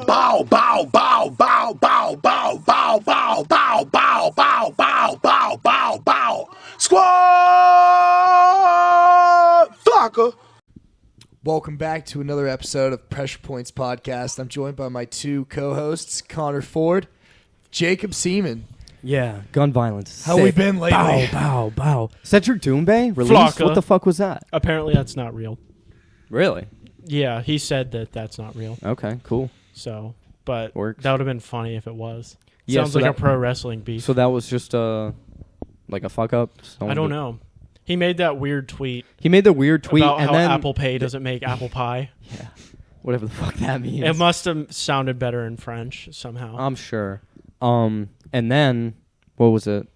bow, bow, bow, bow, bow, bow, bow, bow, bow, bow, bow, bow, bow, bow, bow, bow. Squad Flocker. Welcome back to another episode of Pressure Points Podcast. I'm joined by my two co-hosts, Connor Ford, Jacob Seaman. Yeah, gun violence. How we been lately? Bow, bow, bow. Is that your Doombay release? Flocka. What the fuck was that? Apparently that's not real. Really? Yeah, he said that that's not real. Okay, cool. So, but Works. that would have been funny if it was. Yeah, Sounds so like a that- pro wrestling beef. So that was just like a fuck up? I don't know. He made that weird tweet He made the weird tweet about and how then Apple Pay doesn't make apple pie. Yeah. Whatever the fuck that means. It must have sounded better in French somehow. I'm sure. And then what was it?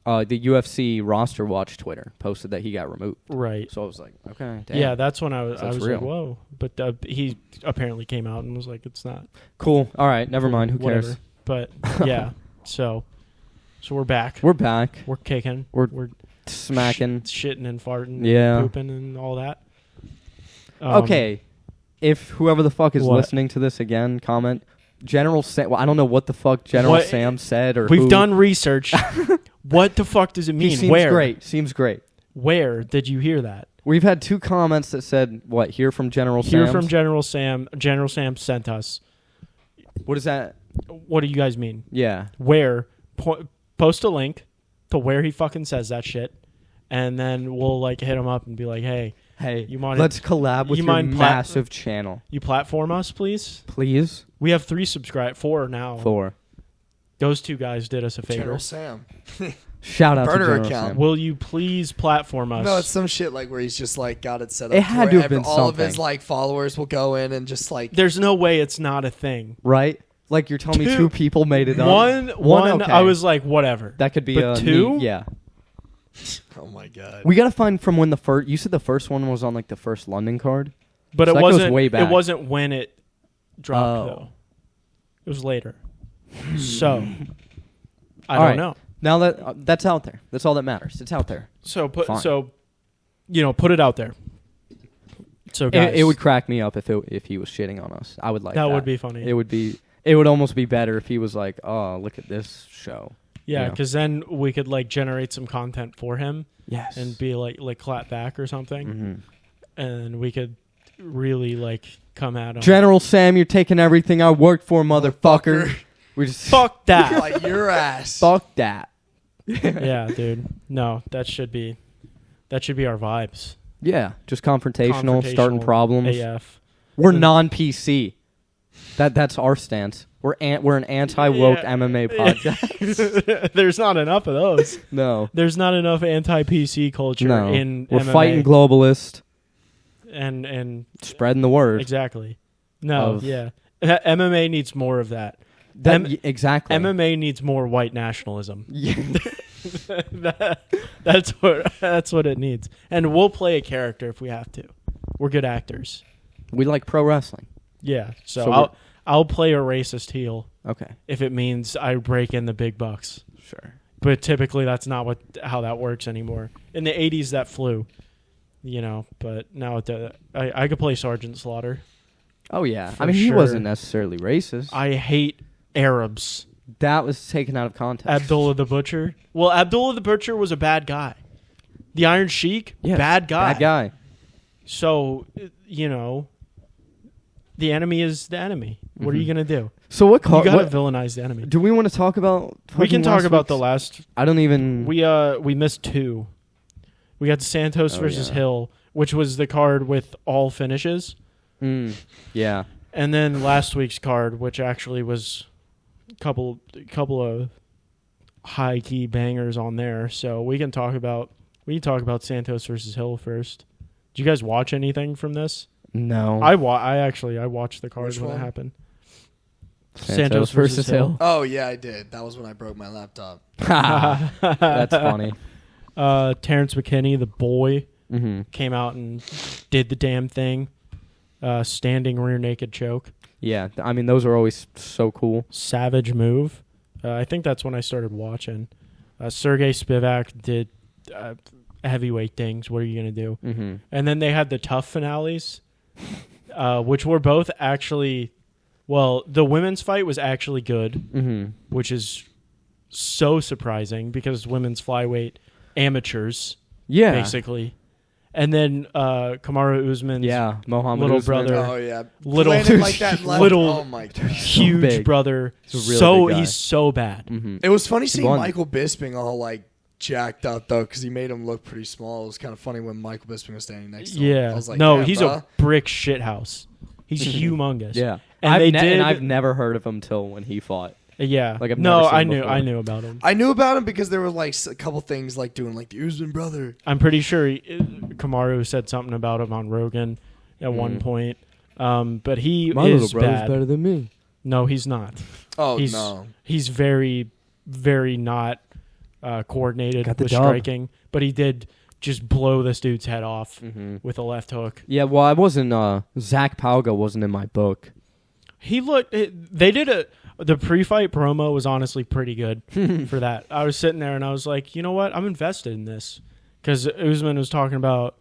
The UFC roster watch Twitter posted that he got removed. Right. So I was like, okay, damn. Yeah, that's when I was real. like, whoa. But he apparently came out and was like, it's not. Cool. All right, never mind. Who Whatever. cares? But yeah, so we're back. We're back. We're kicking. We're smacking. Shitting and farting Yeah. and pooping and all that. Okay, if whoever the fuck is What? listening to this again, comment. General Sam. Well, I don't know what the fuck General What- Sam said or We've who. done research. What the fuck does it He mean? seems Where? great. Seems great. Where did you hear that? We've had two comments that said, "What? Hear from General Sam." Hear from General Sam. General Sam sent us. What is that? What do you guys mean? Yeah. Where? Post a link to where he fucking says that shit, and then we'll like hit him up and be like, "Hey, Hey, You mind- let's collab with you your mind massive channel, you platform us, please." please. We have 4 now. 4. Those two guys did us a favor. General Sam. Shout out Burner to General account. Sam. Will you please platform us? No, it's some shit like where he's just like got it set up. It had where to have been all of his something. like followers will go in and just like There's no way it's not a thing. Right? Like you're telling me Two- two people made it up. One. Okay. I was like, whatever. That could be But a two? neat- yeah. oh my god. We gotta find from when the first. You said the first one was on like the first London card. But So it that goes wasn't. way back. It wasn't when it dropped Oh. though. It was later. So I All don't right. know. Now that that's out there. That's all that matters. It's out there. So Fine. put it out there. So guys, It would crack me up if he was shitting on us. I would like that. that would be funny. It would be. It would almost be better if he was like, "Oh, look at this show." Yeah, Yeah. because then we could like generate some content for him Yes. and be like clap back or something, hmm and we could really like come at him. General Sam, you're taking everything I worked for, motherfucker. We just Fuck that. like your ass. fuck that. Yeah, dude. No, that should be our vibes. Yeah, just confrontational, starting Confrontational problems. AF. We're non-PC. That's our stance. We're an anti-woke Yeah. MMA podcast. There's not enough of those. No, There's not enough anti-PC culture no. in We're MMA. fighting globalists, and spreading the word. exactly. No, Of- yeah. MMA needs more of that. Exactly. MMA needs more white nationalism. Yeah. That's what it needs. And we'll play a character if we have to. We're good actors. We like pro wrestling. Yeah. So, So I'll play a racist heel Okay. if it means I break in the big bucks. Sure. But typically that's not how that works anymore. In the 80s that flew, but now I could play Sergeant Slaughter. Oh yeah. For I mean, he sure. wasn't necessarily racist. I hate Arabs. That was taken out of context. Abdullah the Butcher. Well, Abdullah the Butcher was a bad guy. The Iron Sheik, Yes, bad guy. Bad guy. So, the enemy is the enemy. What are you going to do? So what? You got to villainize the enemy. Do we want to talk about? We can fucking talk last about the week's- last. I don't even. We missed 2. We got Santos Oh, versus yeah. Hill, which was the card with all finishes. Yeah. And then last week's card, which actually was a couple of high key bangers on there. So we can talk about Santos versus Hill first. Did you guys watch anything from this? No. I watched the card Which when one? it happened. Santos versus Hill. Oh yeah, I did. That was when I broke my laptop. That's funny. Terrence McKinney, the boy, Mm-hmm. came out and did the damn thing. Standing rear naked choke. Yeah. I mean, those are always so cool. Savage move. I think that's when I started watching. Sergey Spivak did heavyweight things. What are you going to do? Mm-hmm. And then they had the tough finales, which were both actually Well, the women's fight was actually good, Mm-hmm. which is so surprising because women's flyweight amateurs, Yeah. basically. And then Kamaru Usman's Mohammed little Usman. brother, Oh yeah, Little- Landed like that. And left. little- Oh my god. huge big. brother, He's a real big guy. he's so bad. Mm-hmm. It was funny seeing won. Michael Bisping all like jacked up though, because he made him look pretty small. It was kind of funny when Michael Bisping was standing next to him. Yeah, I was like, no, "Damn, he's bruh." a brick shithouse. He's humongous. Yeah. And I've never heard of him till when he fought. Yeah, Like, I've no, never seen I him knew, before. I knew about him. I knew about him because there were like a couple things like doing like the Usman brother. I'm pretty sure Kamaru said something about him on Rogan at one point. But he is bad. better than me. No, he's not. Oh He's no. he's very, very not coordinated Got the with dub. striking. But he did just blow this dude's head off Mm-hmm. with a left hook. Yeah, well, I wasn't. Zach Palga wasn't in my book. He looked. They did the pre-fight promo was honestly pretty good for that. I was sitting there and I was like, you know what? I'm invested in this because Usman was talking about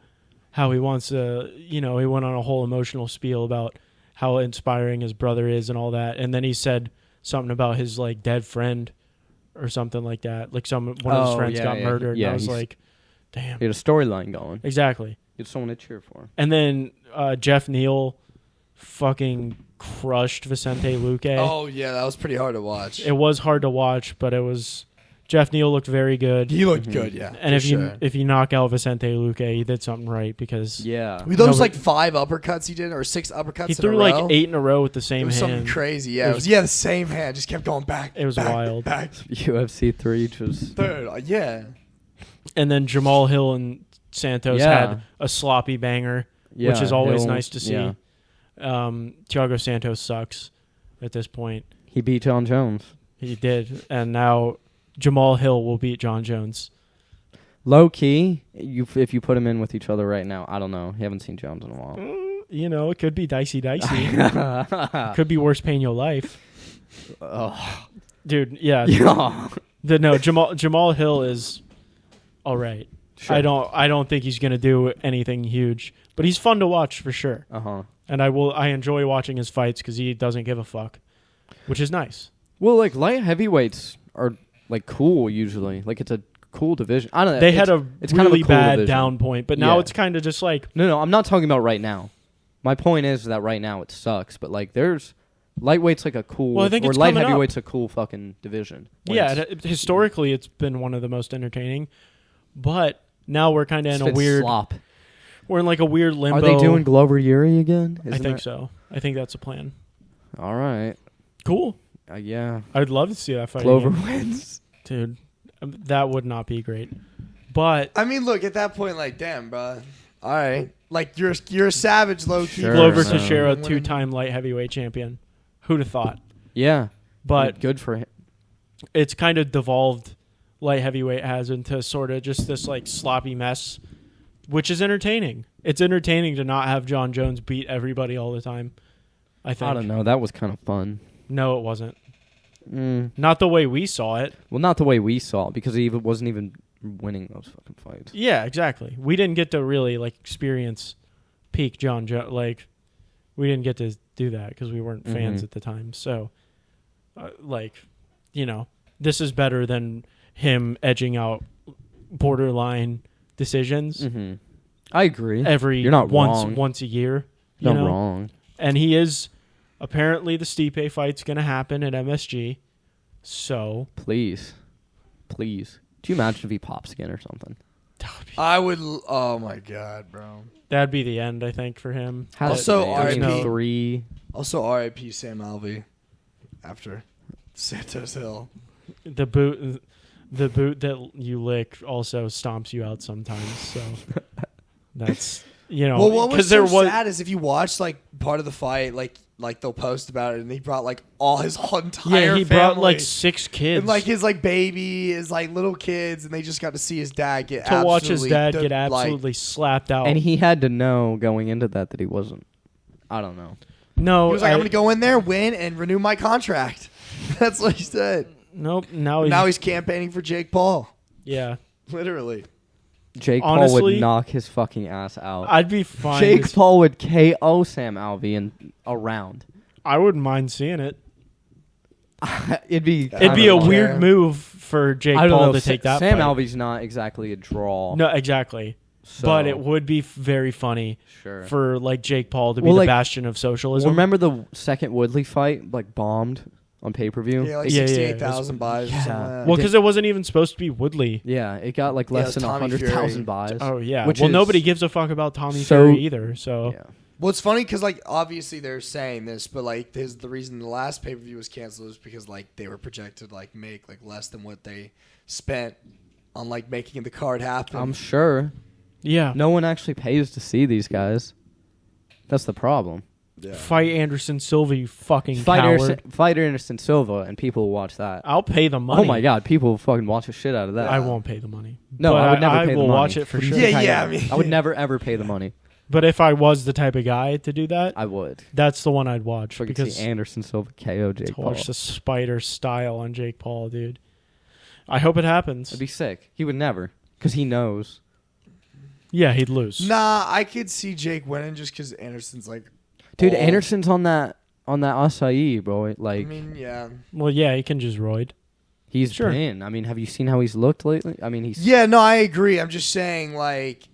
how he wants to. He went on a whole emotional spiel about how inspiring his brother is and all that, and then he said something about his like dead friend or something like that. Like one of his friends got murdered. Yeah, and I was he's- like, damn. He had a storyline going. Exactly. He had someone to cheer for. And then Jeff Neal fucking crushed Vicente Luque. Oh yeah, that was pretty hard to watch. It was hard to watch, but it was. Jeff Neal looked very good. He looked good, yeah. And if you knock out Vicente Luque, you did something right because Yeah. Were those No, like 5 uppercuts he did, or 6 uppercuts? he in threw a like row? 8 in a row with the It same was something hand. crazy. Yeah, It it was- was the same hand. Just kept going back. It was back, wild. Back. UFC 3 just. Third. Yeah. And then Jamal Hill and Santos Yeah. had a sloppy banger, Yeah, which is always Hill- nice to see. yeah. Thiago Santos sucks at this point. He beat John Jones. He did, and now Jamal Hill will beat John Jones. Low key, if you put him in with each other right now, I don't know. You haven't seen Jones in a while. It could be dicey. Could be worst pain in your life, Oh. dude. Yeah, Yeah. Jamal Hill is all right. Sure. I don't think he's gonna do anything huge, but he's fun to watch for sure. Uh-huh. And I enjoy watching his fights because he doesn't give a fuck, which is nice. Well, like, light heavyweights are, like, cool usually. Like, it's a cool division. I don't know. They had a it's kind of a really cool bad division. down point, but now Yeah. it's kind of just like No, I'm not talking about right now. My point is that right now it sucks, but, like, there's... Lightweight's like a cool... Well, I think or it's light coming up. heavyweight's a cool fucking division. When it's- historically it's been one of the most entertaining, but now we're kind of in it's a been weird. slop. We're in like a weird limbo. Are they doing Glover Yuri again? I think so. I think that's a plan. All right. Cool. Yeah. I'd love to see that fight. Glover again. wins. Dude. That would not be great. But I mean, look at that point. Like, damn, bro. All right. Like you're a savage, low key. Sure, Glover man. Teixeira, Winning. 2-time light heavyweight champion. Who'd have thought? Yeah. But good for him. it's kind of devolved. Light heavyweight has into sort of just this like sloppy mess, which is entertaining. It's entertaining to not have John Jones beat everybody all the time. I think. I don't know. That was kind of fun. No, it wasn't. Mm. Not the way we saw it. Well, not the way we saw it, because he wasn't even winning those fucking fights. Yeah, exactly. We didn't get to really like experience peak John Jones. Like, we didn't get to do that because we weren't fans Mhm. at the time. So, this is better than him edging out borderline decisions Mm-hmm. I agree. every You're not wrong. once a year. You're you not know? wrong. And he is apparently the Stipe fight's going to happen at MSG. So Please. Please. Do you imagine if he pops again or something? I would. Oh my god, bro. that'd be the end, I think, for him. Has Also, to be. I mean, RIP. 3. Also, R.I.P. Sam Alvey. After Santos Hill. The boot that you lick also stomps you out sometimes. So that's Well, what was there so sad is if you watch like part of the fight, like they'll post about it, and he brought like all his whole entire he family. brought like 6 kids And like his like baby, his like little kids, and they just got to see his dad get to watch his absolutely dad de- get absolutely slapped out. And he had to know going into that he wasn't. I don't know. no, He was like, I'm going to go in there, win, and renew my contract. That's what he said. Nope. Now Now he's campaigning for Jake Paul. yeah. Literally. Jake Paul Honestly, would knock his fucking ass out. I'd be fine. Jake Paul would KO Sam Alvey in a round. I wouldn't mind seeing it. It'd be A weird move for Jake Paul to take that Sam fight. Alvey's not exactly a draw. No, exactly. So, But it would be very funny for like Jake Paul to be the bastion of socialism. Remember the second Woodley fight, like bombed on pay-per-view? Yeah, like 68,000 buys. Yeah. Or something like that. Well, because it wasn't even supposed to be Woodley. Yeah, it got like less than Tommy 100,000 Fury. buys. Oh yeah. Which Well, is- nobody gives a fuck about Tommy Fury either. So Yeah. Well, it's funny because, like, obviously they're saying this, but, like, the reason the last pay-per-view was canceled is because, like, they were projected, like, make, like, less than what they spent on, like, making the card happen. I'm sure. yeah. No one actually pays to see these guys. That's the problem. Yeah. Fight Anderson Silva, you fucking coward. Fight Anderson Silva, and people will watch that. I'll pay the money. Oh my god, people will fucking watch the shit out of that. I won't pay the money. No, But I would never pay the money. I will watch it for sure. Yeah, I mean- I would never ever pay the money. But if I was the type of guy to do that, I would. that's the one I'd watch. So I could Because see Anderson Silva KO Jake to Paul. watch the spider style on Jake Paul, dude. I hope it happens. It'd be sick. He would never, because he knows. Yeah, he'd lose. Nah, I could see Jake winning just because Anderson's, like... Dude, old. Anderson's on that acai, bro. Like, I mean, yeah. Well, yeah, he can just roid. he's sure. been. I mean, have you seen how he's looked lately? I mean, he's. Yeah, no, I agree. I'm just saying, like...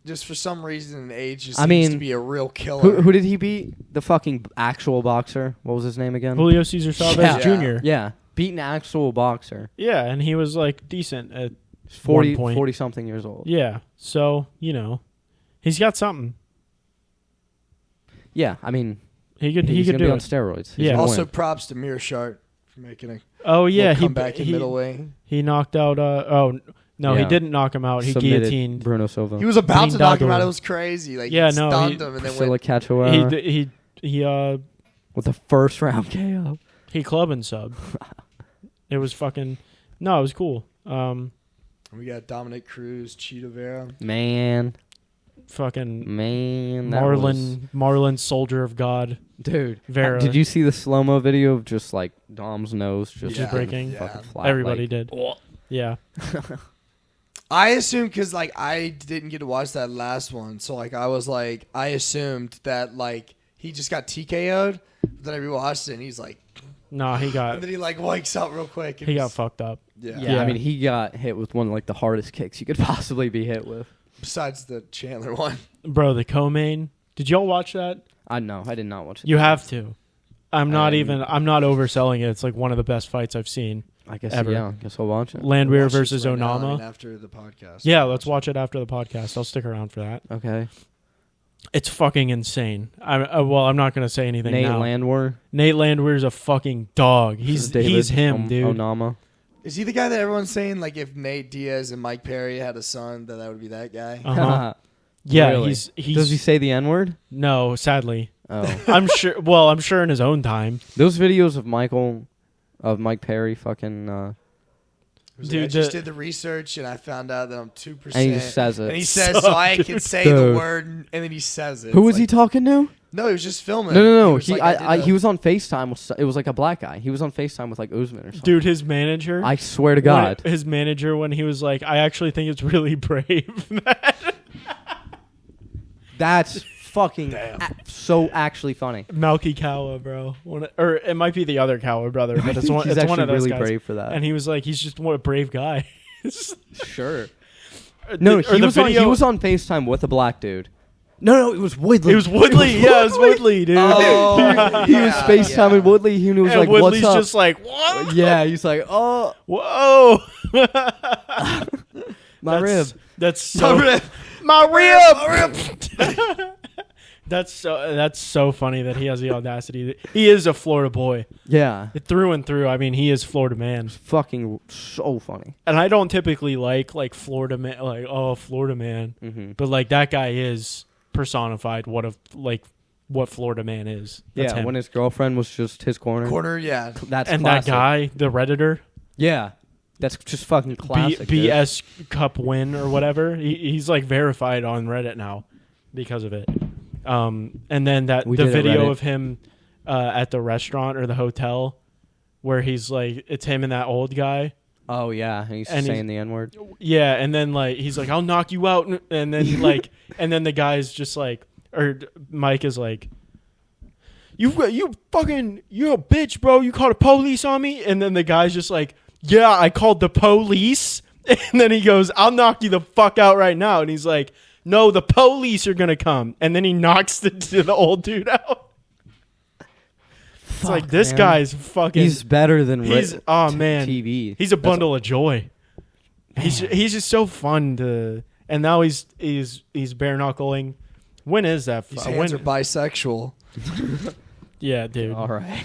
Just for some reason, age just seems to be a real killer. Who did he beat? The fucking actual boxer. What was his name again? Julio Cesar Chavez Yeah. Jr. Yeah, beat an actual boxer. Yeah, and he was like decent at 40 one point. something years old. Yeah, so he's got something. Yeah, I mean, He could he's do gonna be on it. steroids. He's Yeah. gonna Also, win. props to Mearshart for making a Oh yeah, come back in middleweight. He knocked out. No, he Yeah. didn't knock him out. He Submitted guillotined. Bruno Silva. He was about to knock him out. Dagger. It was crazy. Like, Yeah, he no, stunned he- him and then Priscilla went. Cachoeira He with a first round KO. he club and sub. It was fucking. No, it was cool. We got Dominic Cruz, Cheeto Vera. Man, Fucking that Marlon, Soldier of God. dude. Vera. Did you see the slow mo video of just like Dom's nose just Yeah. breaking? fucking flat? Everybody like, did. Yeah. I assumed because like I didn't get to watch that last one, so like I assumed that like he just got TKO'd. But then I rewatched it and he's like, Nah, he and got then he like wakes up real quick. And he got he's- fucked up. Yeah. Yeah, I mean, he got hit with one of like the hardest kicks you could possibly be hit with. Besides the Chandler one. Bro, the co-main. Did y'all watch that? I know. I did not watch it. You have to. I'm not Um, overselling it. It's like one of the best fights I've seen. I guess ever. yeah. I guess I'll watch it. Landwehr Watch this versus right now, Onama. after the podcast. Yeah, let's watch it after the podcast. I'll stick around for that. Okay. It's fucking insane. I'm not gonna say anything Nate now. Landwehr. Nate Landwehr's a fucking dog. He's him, dude. Onama. Is he the guy that everyone's saying like if Nate Diaz and Mike Perry had a son, that would be that guy? Uh-huh. Yeah, Really? he's Does he say the N word? no, sadly. Oh, I'm sure. Well, I'm sure in his own time. those videos of Mike Perry, fucking, Dude, I Dude, just did the research and I found out that I'm 2%. and he just says And he it. says, so I can say the Dude. word, and then he says it. Who It's was he like- talking to? No, he was just filming. No. was He like, he was on FaceTime. It was like a black guy. He was on FaceTime with like Usman or something. Dude, his manager. I swear to God. His manager when he was like, I actually think it's really brave. That's fucking so actually funny. Malky Kawa, bro. Or it might be the other Kawa brother, but it's one. He's It's one actually of those really guys. brave for that. And he was like, he's just a brave guy. Sure. No, he was on FaceTime with a black dude. No, it was Woodley. It was Woodley. Yeah, it was Woodley, dude. Oh, He was FaceTiming Woodley. He was and like, Woodley's "What's up?" just like, what? Yeah, he's like, "Oh, Whoa. my rib." That's so. My rib. That's so funny that he has the audacity. He is a Florida boy Yeah, through and through. I mean, he is Florida man. fucking so funny. And I don't typically like Florida man, like Florida man, Mm-hmm. but like that guy is personified what Florida man is. That's Yeah, him. when his girlfriend was just his corner. Corner, yeah. That's and classic. that guy, the Redditor, Yeah, that's just fucking classic. dude. BS Cup win or whatever. He's like verified on Reddit now because of it. And then the We did a video Reddit. of him at the restaurant or the hotel where he's like, it's him and that old guy. Oh yeah, and he's saying the N word. Yeah, and then like he's like, I'll knock you out, and then like, and then the guy's just like, or Mike is like, you a bitch, bro. You called the police on me. And then the guy's just like, yeah, I called the police. And then he goes, I'll knock you the fuck out right now. And he's like, no, the police are going to come. And then he knocks the old dude out. It's like, this guy's fucking... He's better than oh, man. TV. He's a bundle of joy. He's just so fun to... And now he's bare knuckling. When is that? His hands are bisexual. Yeah, dude. All right.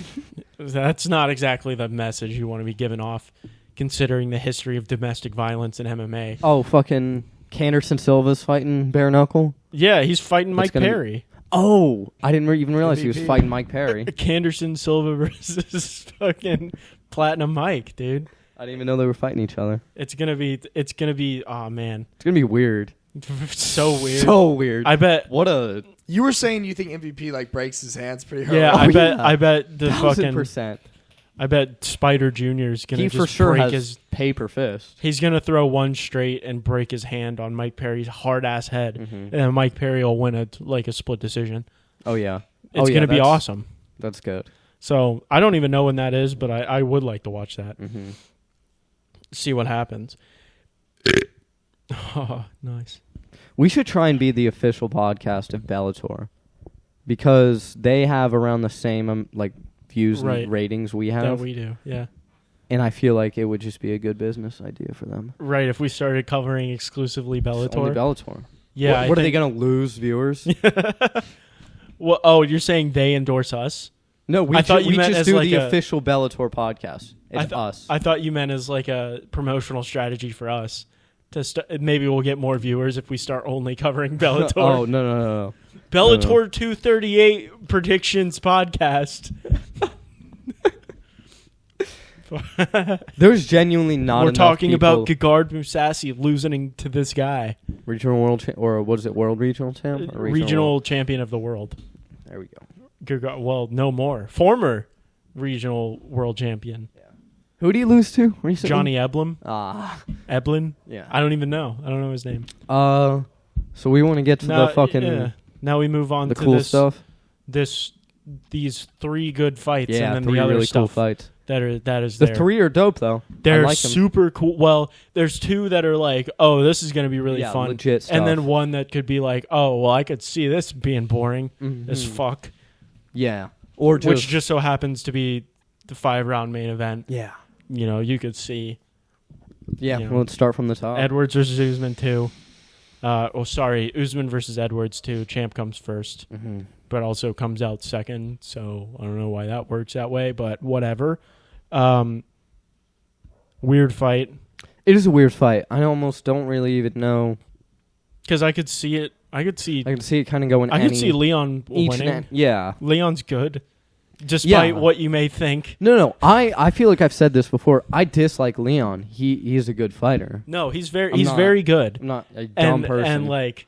That's not exactly the message you want to be giving off, considering the history of domestic violence in MMA. Oh, fucking Canderson Silva's fighting bare knuckle? Yeah, he's fighting Mike Perry. Oh, I didn't even realize he was MVP. fighting Mike Perry. Canderson Silva versus fucking Platinum Mike, dude. I didn't even know they were fighting each other. It's gonna be. Oh man, It's gonna be weird. so weird. So weird. I bet. What a You were saying you think MVP like breaks his hands pretty hard. Yeah, Oh, I bet the fucking. 1,000%. I bet Spider Jr. is gonna He just for sure break has his. paper fist. He's gonna throw one straight and break his hand on Mike Perry's hard ass head, and then Mike Perry will win a split decision. Oh yeah, It's gonna be awesome. That's good. So I don't even know when that is, but I would like to watch that. See what happens. Oh, nice. We should try and be the official podcast of Bellator because they have around the same views and ratings we have. That we do, yeah. And I feel like it would just be a good business idea for them. Right, if we started covering exclusively Bellator. Only Bellator. Yeah. What are they going to lose viewers? Well, oh, you're saying they endorse us? No, we I thought you we meant just as do like the a- official Bellator podcast. It's us. I thought you meant as like a promotional strategy for us. Maybe we'll get more viewers if we start only covering Bellator. Oh, no. Bellator 238 predictions podcast. There's genuinely not We're enough talking about people- Gegard Mousasi losing to this guy. regional world or what is it? World regional champ? Or Regional champion of the world. There we go. Well, no more. Former regional world champion. Who did he lose to recently? Johnny Eblin. Eblin? Yeah. I don't even know. I don't know his name. So we want to get to the fucking yeah. Now we move on the to cool this, stuff. These three good fights Yeah, and then three the other really cool stuff fights. that is The there. three are dope though. They're I like them. super cool. Well, there's two that are like, oh, this is going to be really Yeah, fun. legit stuff. And then one that could be like, oh, well, I could see this being boring as fuck. Yeah. Or just Which just so happens to be the 5-round main event. yeah. You know, you could see Yeah. You know, Well, let's start from the top. Edwards versus Usman 2. Usman versus Edwards 2. Champ comes first, but also comes out second. So I don't know why that works that way, but whatever. Weird fight. It is a weird fight. I almost don't really even know. Because I could see it. I could see it kind of going. I could see Leon winning. Yeah. Leon's good, despite Yeah. what you may think. No. I feel like I've said this before. I dislike Leon. He's a good fighter. No, he's I'm not- very good. I'm not a dumb person. And like,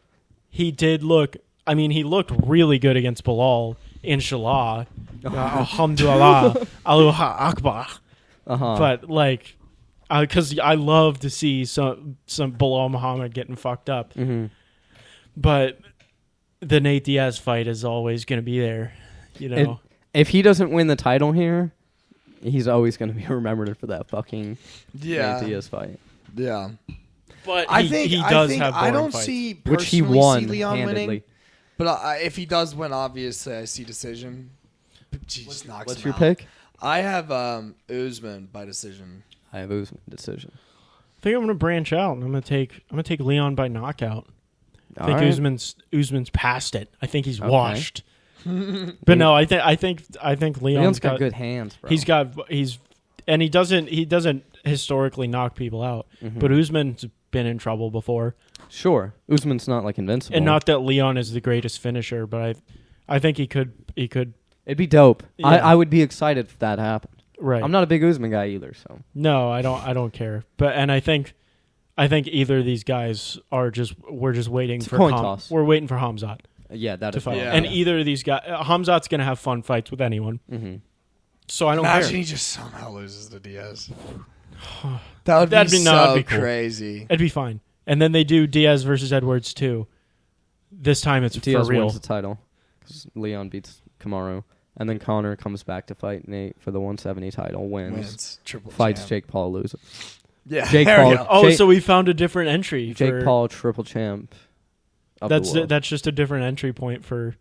he did look. I mean, he looked really good against Bilal. Inshallah, alhamdulillah, Allahu Akbar. But like, because I love to see some Bilal Muhammad getting fucked up. But the Nate Diaz fight is always going to be there, you know. If he doesn't win the title here, he's always going to be remembered for that fucking Yeah. Nate Diaz fight. Yeah. But I think he does have I boring don't fights. see Which he personally won see Leon handedly. winning. But if he does win, obviously I see decision. He just knocks What's him your out. pick? I have Usman by decision. I have Usman decision. I think I'm going to branch out. And I'm going to take Leon by knockout. I think Alright. Usman's past it. I think he's washed. But no, I think Leon's got good hands, bro. He doesn't historically knock people out. But Usman's been in trouble before. Sure. Usman's not like invincible. And not that Leon is the greatest finisher, but I think he could It'd be dope. Yeah. I would be excited if that happened. right. I'm not a big Usman guy either, so. No, I don't care. But I think either of these guys we're just waiting It's a for coin toss. We're waiting for Hamzat Yeah, that to is fight. Yeah. And either of these guys Hamzat's going to have fun fights with anyone. So I don't Imagine care. he just somehow loses to Diaz. That'd be cool. crazy. It'd be fine. And then they do Diaz versus Edwards too. This time it's Diaz for real. wins the title because Leon beats Kamaru. and then Conor comes back to fight Nate for the 170 title, wins triple fights champ. Jake Paul, loses. Yeah, Jake there we Paul. go. Oh, Jake- so we found a different entry. Jake for, Paul, triple champ. Of the world. That's just a different entry point for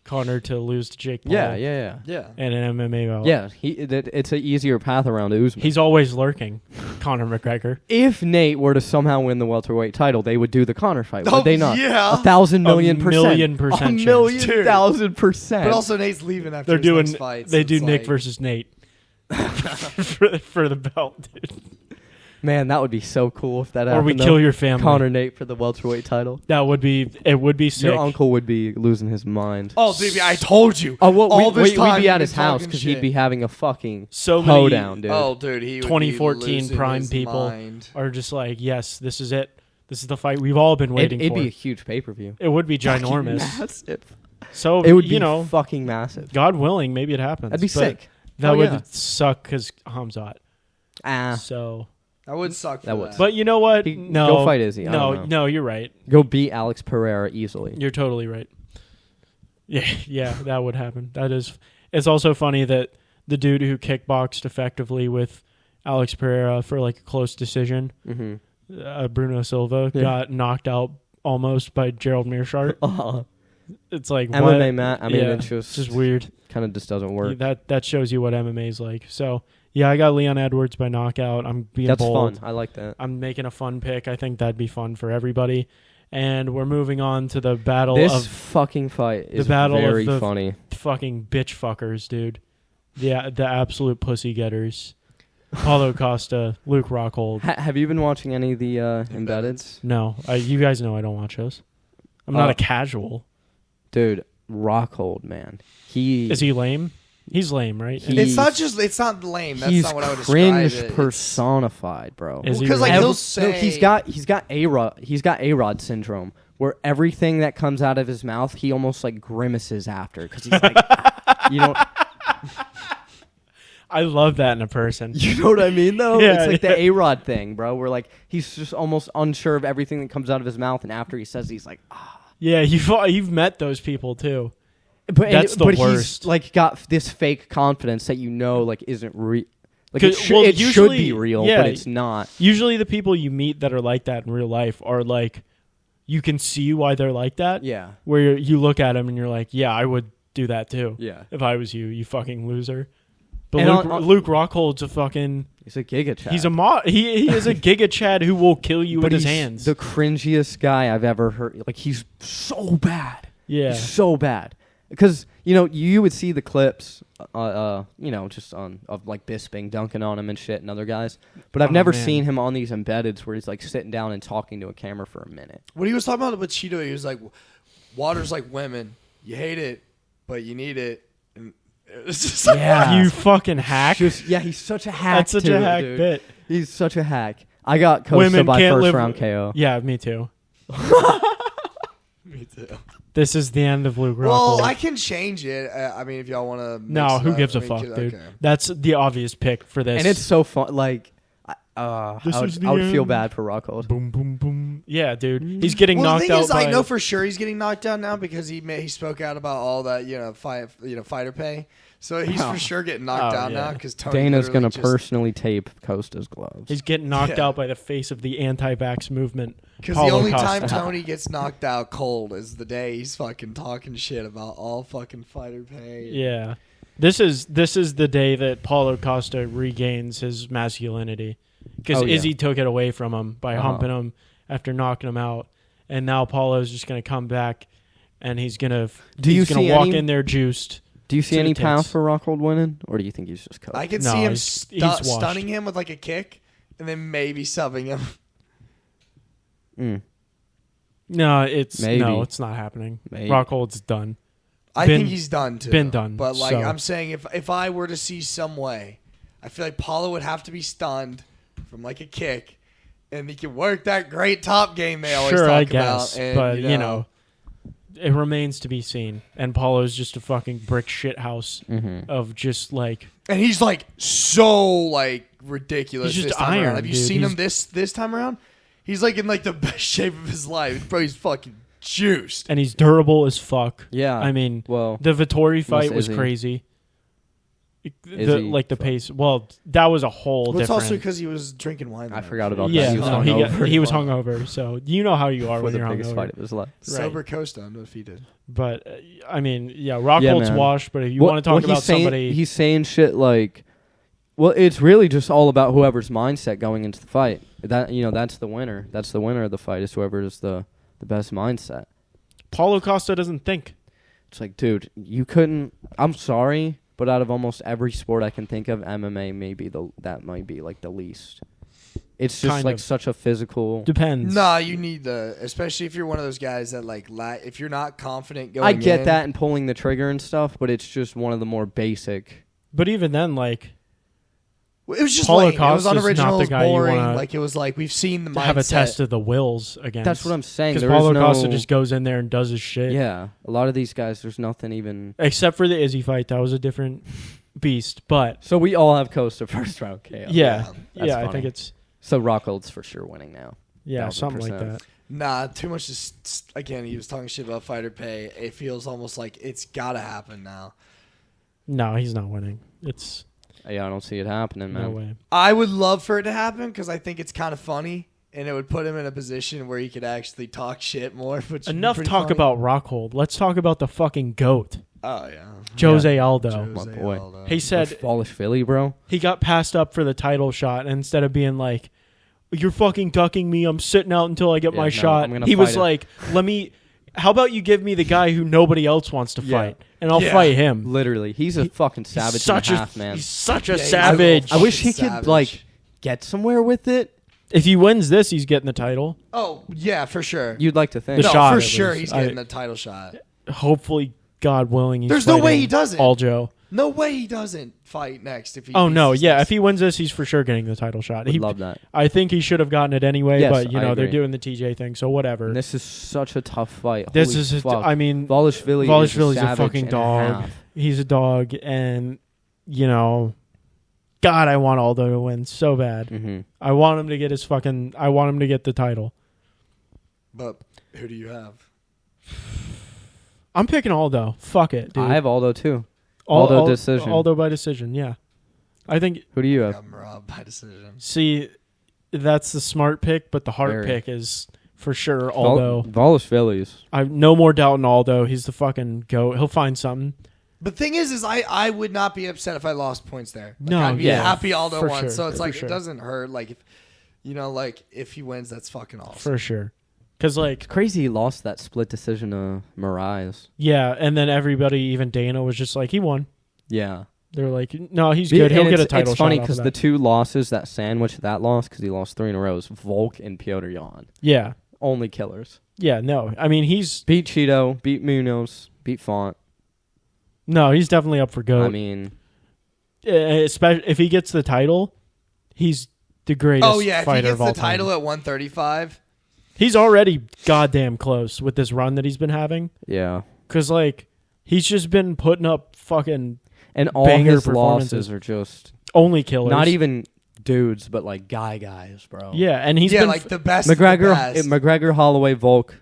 Conor to lose to Jake Paul. Yeah. And an MMA belt. Yeah, it's an easier path around Usman. He's always lurking, Conor McGregor. If Nate were to somehow win the welterweight title, they would do the Conor fight, Oh, would they not? yeah. 1,000,000,000%. A million percent A chance. million Dude. 1,000%. But also, Nate's leaving after They're his doing. next fight. They so do it's Nick like- versus Nate for the belt, dude. Man, that would be so cool if that Or happened. we kill your family. Conor Nate for the welterweight title. That would be. It would be sick. Your uncle would be losing his mind. Oh, dude, I told you. Oh, well, all this we'd time be at you've his been house talking because shit. he'd be having a fucking So many- hoedown, dude. Oh, dude, he would 2014 be losing prime his people mind. are just like, yes, this is it. This is the fight we've all been waiting It'd for. be a huge pay-per-view. It would be ginormous. Massive. So It would be you know, fucking massive. God willing, maybe it happens. That'd be but sick. That Oh, would yeah. suck because Hamzat. Ah, So, That would suck for That would. but you know what? He- No, go fight Izzy. I don't know. No, you're right. go beat Alex Pereira easily. You're totally right. Yeah, that would happen. That is. It's also funny that the dude who kickboxed effectively with Alex Pereira for like a close decision, Mm-hmm. Bruno Silva, Yeah. got knocked out almost by Gerald Mearshart. It's like what? MMA Matt. I mean, Yeah, it's just weird. kind of just doesn't work. That shows you what MMA is like. So yeah, I got Leon Edwards by knockout. I'm being That's bold. fun. I like that. I'm making a fun pick. I think that'd be fun for everybody. And we're moving on to the battle This of fucking fight is battle of very the- funny. fucking bitch fuckers, dude. The absolute pussy getters. Paulo Costa, Luke Rockhold. Have you been watching any of the embeddeds? No, you guys know I don't watch those. I'm not a casual. Dude, Rockhold, man. Is he lame? He's lame, right? He- it's not lame. That's he's not what I would describe cringe it. personified, bro. Is he Because like really? he'll No, say he's got A-Rod syndrome, where everything that comes out of his mouth, he almost like grimaces after, because he's like, you know, I love that in a person. you know what I mean though? Yeah, It's like yeah. the A-Rod thing, bro, where like he's just almost unsure of everything that comes out of his mouth, and after he says, he's like, ah. Yeah, you've met those people too. But That's the but worst. he's like got this fake confidence that you know like isn't real. Like 'Cause- it, well, it should usually- be real, yeah. but it's not. Usually the people you meet that are like that in real life are like, you can see why they're like that. Yeah. Where you look at them and you're like, yeah, I would do that too. Yeah. If I was you, you fucking loser. But And Luke Rockhold's a fucking. He's a giga chat. He's a he is a giga chad who will kill you but with his he's hands. the cringiest guy I've ever heard. Like he's so bad. Yeah. He's so bad. Because you know you would see the clips, you know, just of like Bisping dunking on him and shit and other guys. But I've never man. seen him on these embeddeds where he's like sitting down and talking to a camera for a minute. when he was talking about with Cheeto, he was like, "Water's like women. You hate it, but you need it." And it was just like, Yeah. You fucking hack. He's such a hack. That's such too, a hack dude. bit. He's such a hack. I got Costa Women by can't first live- round KO. Yeah, me too. Me too. This is the end of Luke Rockhold. Well, I can change it. I mean, if y'all want to. No, who gives a fuck, dude? That's the obvious pick for this. And it's so fun. Like, This I is would, the I would feel end. bad for Rockhold. boom, boom, boom. Yeah, dude. He's getting Well, the knocked thing out is, by. I know for sure he's getting knocked out now because he spoke out about all that fighter pay. So he's for sure getting knocked Oh, out yeah. now because Tony Dana's literally gonna just- personally tape Costa's gloves. He's getting knocked Yeah. out by the face of the anti-vax movement. Because the Paulo only Costa. time Tony gets knocked out cold is the day he's fucking talking shit about all fucking fighter pay. Yeah, this is the day that Paulo Costa regains his masculinity because Oh, yeah. Izzy took it away from him by Uh-huh. humping him after knocking him out, and now Paulo's just gonna come back and he's gonna see walk any- in there juiced. Do you see to any the path tits. for Rockhold winning, or do you think he's just cooked? I can No, see him he's washed. stunning him with like a kick and then maybe subbing him. Mm, No, it's Maybe. it's not happening. Maybe. Rockhold's done. I Been- think he's done too. been done, But like so. I'm saying, if I were to see some way, I feel like Paulo would have to be stunned from like a kick, and he can work that great top game they always Sure, talk I guess, about. And, but you know, it remains to be seen. And Paulo's just a fucking brick shit house mm-hmm. of just like. and he's like so like ridiculous. He's just this time around. iron, Have you dude. seen He's- him this time around? He's like in like the best shape of his life. Bro, he's fucking juiced. And he's durable as fuck. Yeah. I mean, Well, the Vittori fight unless was Izzy- crazy. the pace. Well, that was a whole Well, it's different. also because he was drinking wine. I forgot about yeah, that. he was hungover. So you know how you are for when the you're biggest hungover. fight of his life. Sober Costa undefeated. But I mean, Rockhold's man. washed. But if you want to talk about somebody, he's saying shit like, well, it's really just all about whoever's mindset going into the fight. That that's the winner. That's the winner of the fight is whoever is the best mindset. Paulo Costa doesn't think. It's like, dude, you couldn't. I'm sorry, but out of almost every sport I can think of, MMA that might be like the least. It's just Kind like of. such a physical. Depends. Nah, you need especially if you're one of those guys that if you're not confident going I get in, that and pulling the trigger and stuff, but it's just one of the more basic. But even then, it was just Paulo lame. It was Costa's unoriginal. not It the was guy you boring. wanna Like it was like we've seen the mindset. have a test of the wills against. That's what I'm saying. Because There Paulo is no, Costa just goes in there and does his shit. Yeah, a lot of these guys, there's nothing even. Except for the Izzy fight, that was a different beast. But So we all have Costa first round KO. yeah, That's I funny. think it's So Rockhold's for sure winning now. something like 1000%. that. Nah, too much. Again, he was talking shit about fighter pay. It feels almost like it's gotta happen now. No, he's not winning. It's Yeah, I don't see it happening, man. no way. I would love for it to happen because I think it's kind of funny and it would put him in a position where he could actually talk shit more. Which would be Enough pretty talk funny. about Rockhold. Let's talk about the fucking GOAT, Oh yeah, Jose Aldo. Jose my boy. Aldo. He said Fallish Philly, bro. he got passed up for the title shot, and instead of being like, "You're fucking ducking me. I'm sitting out until I get Yeah, my no, shot," I'm gonna he was fight him. like, "Let me. How about you give me the guy who nobody else wants to Yeah. fight, and I'll Yeah. fight him." Literally, he's a fucking savage Such and a a half, man. He's such a Yeah, he's a savage. I wish he Savage. could like get somewhere with it. If he wins this, he's getting the title. Oh yeah, for sure. You'd like to think. The no, shot, for at sure, least. he's getting the title shot. Hopefully, God willing, he's There's no way fighting he doesn't. Aljo. No way he doesn't fight next if he. Oh no, beats yeah. this. If he wins this, he's for sure getting the title shot. Would love that. I think he should have gotten it anyway, Yes, but I they're agree. doing the TJ thing, so whatever. And this is such a tough fight. This Holy is, fuck. I mean, Valishvili Valishvili's is a fucking dog. He's a dog, and God, I want Aldo to win so bad. Mm-hmm. I want him to get I want him to get the title. But who do you have? I'm picking Aldo. Fuck it, dude. I have Aldo too. Aldo decision. Aldo by decision. Yeah, I think. Who do you I have? got Rob by decision. See, that's the smart pick, but the heart Very. pick is for sure Aldo. Valishvili's. I've no more doubt in Aldo. He's the fucking GOAT. He'll find something. The thing is I would not be upset if I lost points there. Like, No, I'd be yeah, happy Aldo for won. sure, So it's for like sure. it doesn't hurt. Like if if he wins, that's fucking awesome. For sure. Because, It's crazy he lost that split decision to Moraes. yeah, and then everybody, even Dana, was just like, he won. Yeah. They're like, no, he's good. He'll And get a title It's funny shot off of because that. the two losses that sandwich that loss, because he lost 3 in a row, is Volk and Piotr Jan. Yeah. Only killers. Yeah, no. I mean, he's Beat Cheeto, beat Munoz, beat Font. definitely up for GOAT. I mean, Especially if he gets the title, he's the greatest Oh yeah, if he fighter gets of all the title time. at 135. He's already goddamn close with this run that he's been having. yeah. Because, he's just been putting up fucking And all Banger his performances. losses are just only killers. not even dudes, but like guys, bro. Yeah, and he's Yeah, been... like the best. of the best. McGregor, Holloway, Volk,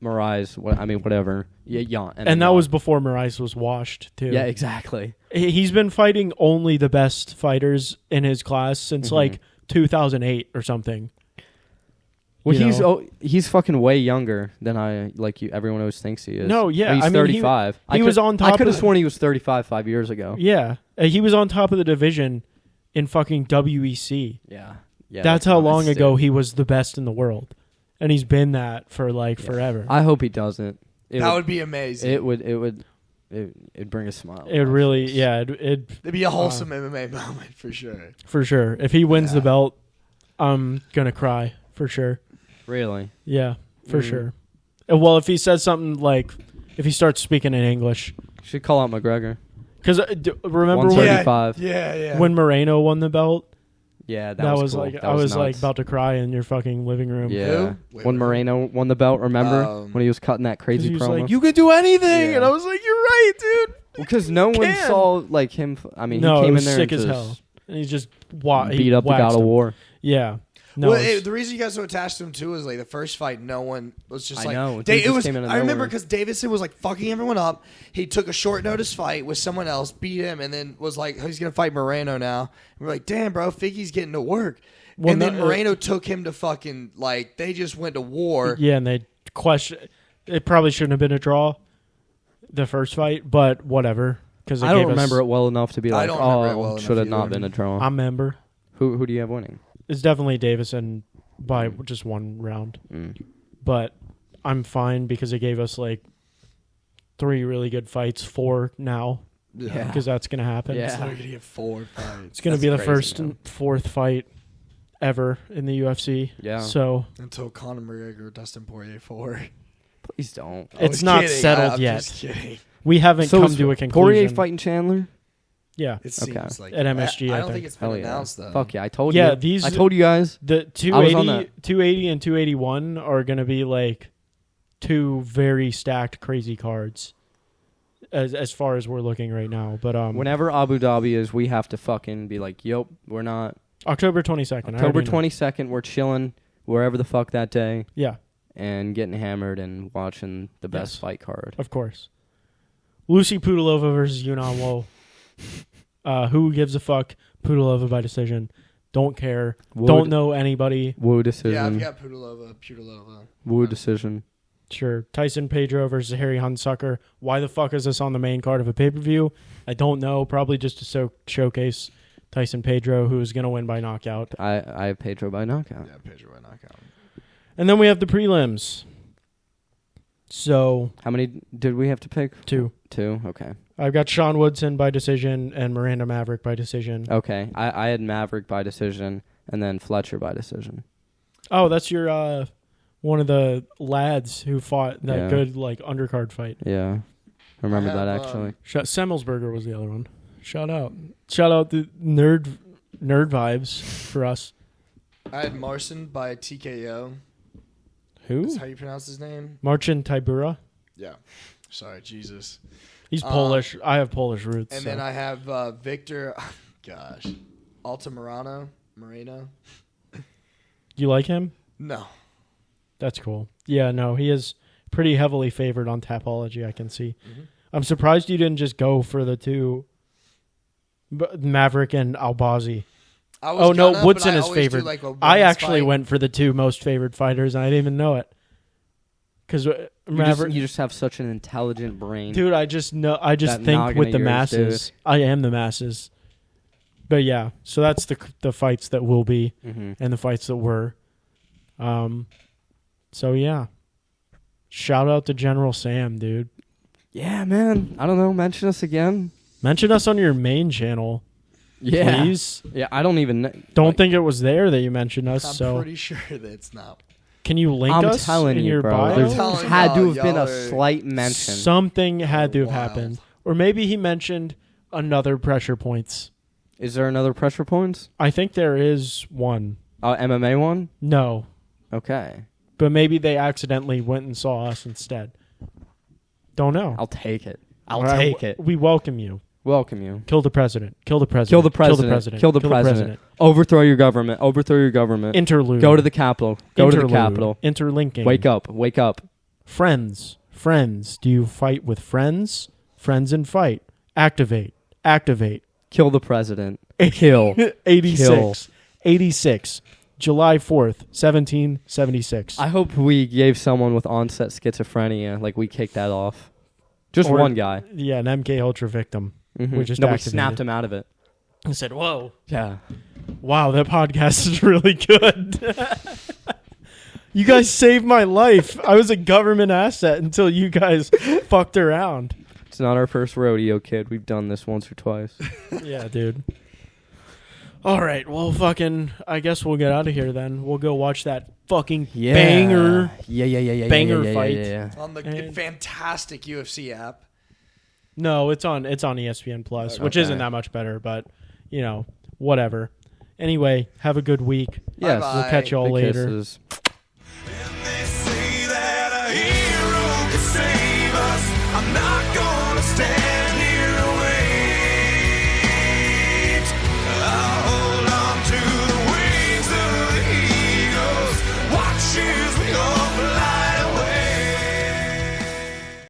Moraes. Whatever. Yeah, Jan. and that was before Moraes was washed, too. Yeah, exactly. He's been fighting only the best fighters in his class since, 2008 or something. Well, You know? he's fucking way younger than everyone always thinks he is. No, yeah, But he's I mean, he- 35. he was on top I could have of- sworn he was 35 5 years ago. Yeah. He was on top of the division in fucking WEC. Yeah. That's how long nuts, ago dude. he was the best in the world. And he's been that for forever. I hope he doesn't. that would be amazing. It'd bring a smile. It really, yeah, It'd be a wholesome MMA moment for sure. for sure. If he wins the Yeah. belt, I'm going to cry for sure. Really. Yeah, for sure. And well, if he says something if he starts speaking in English. Should call out McGregor. Because remember 135. Yeah. when Moreno won the belt? Yeah, That was cool. like That I was nuts. about to cry in your fucking living room. Yeah. Who? Wait, When wait. Moreno won the belt, remember when he was cutting that 'Cause crazy he was promo? like, "You could do anything," Yeah. and I was like, "You're right, dude." Because no one can. saw him. I mean, No, he it came was in there sick and as just hell, and he just beat up the God of War. Yeah. No, Well, the reason you got so attached to him too is like the first fight, no one was just I like. know. It He was. just came out of I remember nowhere. because Davidson was like fucking everyone up. He took a short notice fight with someone else, beat him, and then was like, he's gonna fight Moreno now. And we're like, damn, bro, Figgy's getting to work. Well, and then no, Moreno took him to fucking like they just went to war. yeah, and they question. It probably shouldn't have been a draw, the first fight, but whatever. Because I don't remember it well enough to be I like, don't remember it well oh, enough should have either. not been a draw. I remember. Who do you have winning? It's definitely Davison by just one round. But I'm fine because it gave us like 3 really good fights, 4 now, Yeah. because that's going to happen. Yeah. So we're gonna get 4 fights. It's going to That's be the crazy, first man. and 4th fight ever in the UFC. Yeah. So Until Conor McGregor, Dustin Poirier 4. Please don't. it's not settled I'm yet. Just kidding. We haven't So come is to a conclusion. Poirier fighting Chandler? Yeah. It Okay. seems like At MSG, I I don't think think. it's been Hell yeah. announced though. Fuck yeah, I told Yeah, you. these- I told you guys. The I was on 280 and 281 are going to be like 2 very stacked crazy cards as far as we're looking right now. But Whenever Abu Dhabi is, we have to fucking be like, yep, we're not. October 22nd. I October already know. 22nd, we're chilling wherever the fuck that day Yeah, and getting hammered and watching the best Yes. fight card. of course. Lucy Pudilova versus Yunnan Wo. Who gives a fuck? Pudilova by decision. Don't care. Don't know anybody. Woo Yeah, decision. I've got Pudilova. Woo decision. Sure. Tyson Pedro versus Harry Hunsucker. Why the fuck is this on the main card of a pay-per-view? I don't know. Probably just to showcase Tyson Pedro, who is going to win by knockout. I have Pedro by knockout. Yeah, Pedro by knockout. And then we have the prelims. So, How many did we have to pick? 2. 2? Okay. I've got Sean Woodson by decision and Miranda Maverick by decision. Okay. I had Maverick by decision and then Fletcher by decision. Oh, that's your one of the lads who fought that Yeah. good like undercard fight. Yeah. I remember I that have, actually. Semmelsberger was the other one. Shout out to nerd vibes for us. I had Marcin by TKO. Who? That's how you pronounce his name? Marcin Tybura. Yeah. Sorry, Jesus. He's Polish. I have Polish roots. And so. then I have Victor, gosh, Moreno. You like him? No. That's cool. Yeah, no, he is pretty heavily favored on Tapology, I can see. Mm-hmm. I'm surprised you didn't just go for the 2 Maverick and Albazi. I was gonna, Woodson but I is always do, favored. like, a I women's actually fight. went for the 2 most favored fighters, and I didn't even know it. Because Maverick, You just have such an intelligent brain. dude, I just That think noggin with of the yours, masses. dude. I am the masses. But yeah, so that's the fights that will be Mm-hmm. and the fights that were. So yeah, shout out to General Sam, dude. Yeah, man. I don't know. Mention us again. Mention us on your main channel, Yeah. please. Yeah, I don't even know. Don't think it was there that you mentioned us. I'm so pretty sure that it's not. can you link I'm us telling in you, your bro. bio? There's telling had to y'all, have been a y'all are slight mention. Something had to have Wild. happened, or maybe he mentioned another pressure points. Is there another pressure points? I think there is one. MMA one? No, Okay. but maybe they accidentally went and saw us instead. Don't know. I'll take it. All right, We welcome you. Welcome you. Kill the president. Kill the president. Kill the president. Kill the president. Kill the president. Overthrow your government. Overthrow your government. Interlude. Go to the Capitol. Go to the Interlude. Capitol. Interlinking. Wake up. Wake up. Friends. Friends. Do you fight with friends? Friends and fight. Activate. Activate. Kill the president. Kill. 86. 86. July 4th, 1776. I hope we gave someone with onset schizophrenia, like we kicked that off. Just Or- one guy. Yeah, an MK Ultra victim. Mhm. We just No, we activated. snapped him out of it. I said, whoa. Yeah. Wow, that podcast is really good. You guys saved my life. I was a government asset until you guys fucked around. It's not our first rodeo, kid. We've done this once or twice. Yeah, dude. All right, well, fucking, I guess we'll get out of here then. We'll go watch that fucking banger. Yeah. Banger fight. Yeah. On the And- fantastic UFC app. No, it's on ESPN Plus, which Okay. isn't that much better, but you know, whatever. Anyway, have a good week. Yes. Bye-bye. We'll catch y'all Big later. kisses. They say that a hero can save us. I'm not gonna stand